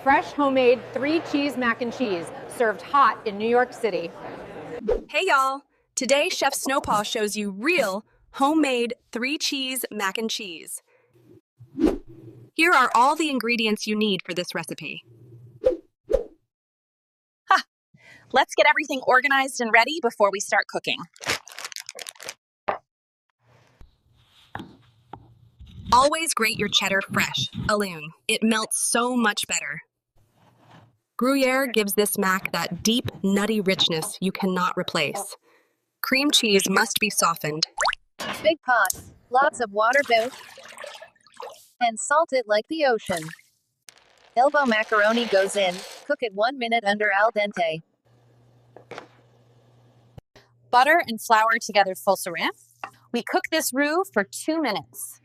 fresh homemade 3-cheese mac and cheese, served hot in New York City. Hey y'all! Today Chef Snowpaw shows you real, homemade 3-cheese mac and cheese. Here are all the ingredients you need for this recipe. Let's get everything organized and ready before we start cooking. Always grate your cheddar fresh, alone. It melts so much better. Gruyere gives this mac that deep, nutty richness you cannot replace. Cream cheese must be softened. Big pot, lots of water both, and salt it like the ocean. Elbow macaroni goes in, cook it 1 minute under al dente. Butter and flour together full saran. We cook this roux for 2 minutes.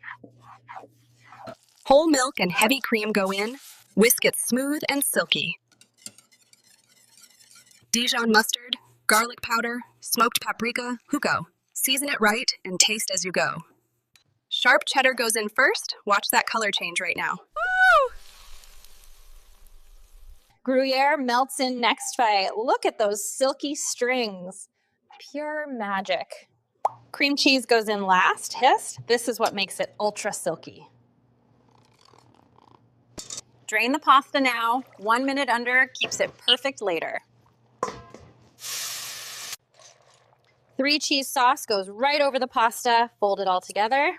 Whole milk and heavy cream go in. Whisk it smooth and silky. Dijon mustard, garlic powder, smoked paprika, huco. Season it right and taste as you go. Sharp cheddar goes in first. Watch that color change right now. Woo! Gruyere melts in next by, look at those silky strings. Pure magic. Cream cheese goes in last. Hist. This is what makes it ultra silky. Drain the pasta now. 1 minute under keeps it perfect later. 3-cheese sauce goes right over the pasta. Fold it all together.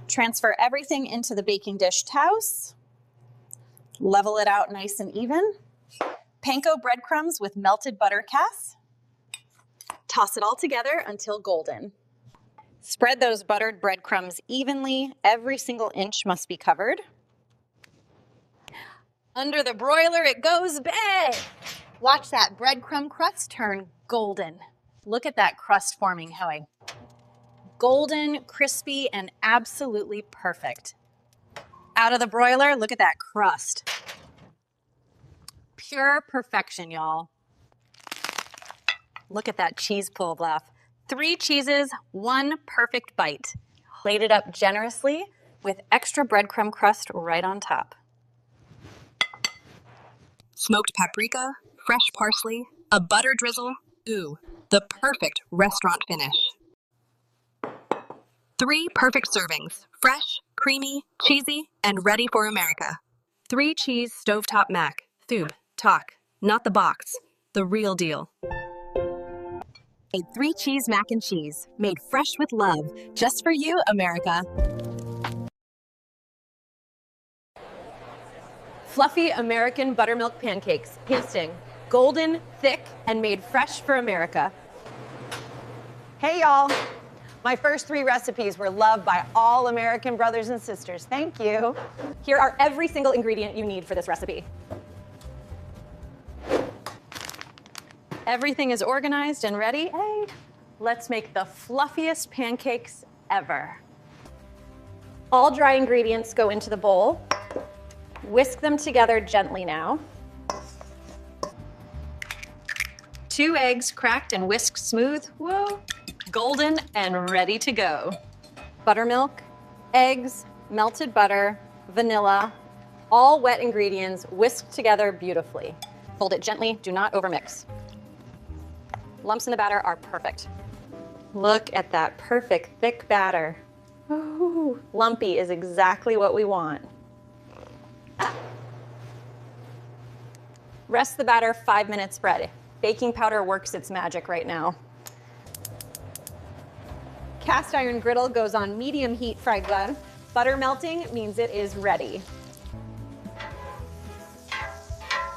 Transfer everything into the baking dish touse. Level it out nice and even. Panko breadcrumbs with melted butter cast. Toss it all together until golden. Spread those buttered breadcrumbs evenly. Every single inch must be covered. Under the broiler it goes big. Watch that breadcrumb crust turn golden. Look at that crust forming, Howie. Golden, crispy, and absolutely perfect. Out of the broiler, look at that crust. Pure perfection, y'all. Look at that cheese pull bluff. 3 cheeses, 1 perfect bite. Plate it up generously with extra breadcrumb crust right on top. Smoked paprika, fresh parsley, a butter drizzle. Ooh, the perfect restaurant finish. 3 perfect servings, fresh, creamy, cheesy, and ready for America. 3-cheese stovetop mac, thub, talk, not the box, the real deal. A 3-cheese mac and cheese, made fresh with love, just for you, America. Fluffy American buttermilk pancakes, tasting golden, thick, and made fresh for America. Hey y'all, my first 3 recipes were loved by all American brothers and sisters. Thank you. Here are every single ingredient you need for this recipe. Everything is organized and ready. Hey, let's make the fluffiest pancakes ever. All dry ingredients go into the bowl. Whisk them together gently now. 2 eggs cracked and whisked smooth. Whoa. Golden and ready to go. Buttermilk, eggs, melted butter, vanilla, all wet ingredients whisked together beautifully. Fold it gently, do not overmix. Lumps in the batter are perfect. Look at that perfect thick batter. Ooh, lumpy is exactly what we want. Rest the batter 5 minutes spread. Baking powder works its magic right now. Cast iron griddle goes on medium heat fried bread. Butter melting means it is ready.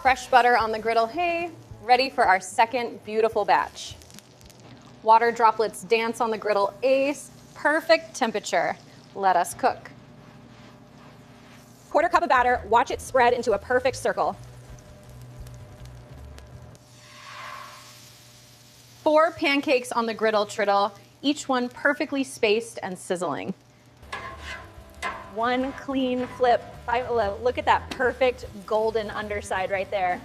Fresh butter on the griddle, hey, ready for our second beautiful batch. Water droplets dance on the griddle, ace, perfect temperature. Let us cook. 1/4 cup of batter, watch it spread into a perfect circle. 4 pancakes on the griddle triddle, each one perfectly spaced and sizzling. 1 clean flip. Look at that perfect golden underside right there.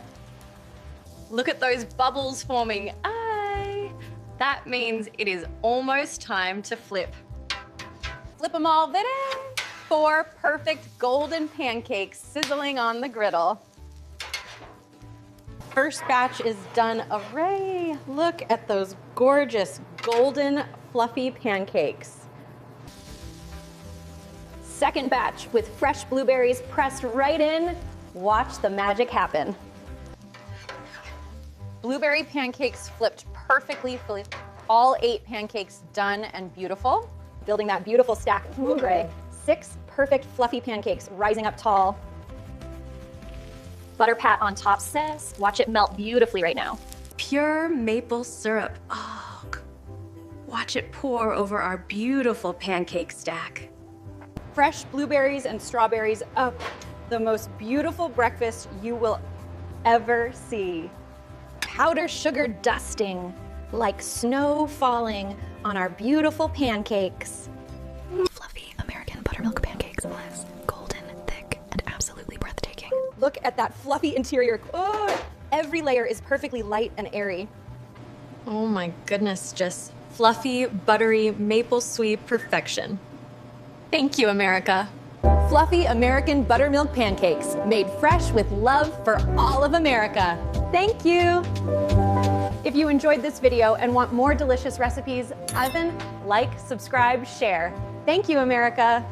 Look at those bubbles forming. Aye. That means it is almost time to flip. Flip them all, Vide. 4 perfect golden pancakes sizzling on the griddle. First batch is done. Array! Look at those gorgeous golden fluffy pancakes. Second batch with fresh blueberries pressed right in. Watch the magic happen. Blueberry pancakes flipped perfectly. All 8 pancakes done and beautiful. Building that beautiful stack of blueberry. 6 perfect fluffy pancakes rising up tall. Butter pat on top says, watch it melt beautifully right now. Pure maple syrup. Oh, watch it pour over our beautiful pancake stack. Fresh blueberries and strawberries. Oh, the most beautiful breakfast you will ever see. Powder sugar dusting like snow falling on our beautiful pancakes. Fluffy American buttermilk pancakes, bliss, golden, thick, and absolutely breathtaking. Look at that fluffy interior. Oh, every layer is perfectly light and airy. Oh my goodness, just fluffy, buttery, maple sweet perfection. Thank you, America. Fluffy American buttermilk pancakes, made fresh with love for all of America. Thank you. If you enjoyed this video and want more delicious recipes, like, subscribe, share. Thank you, America.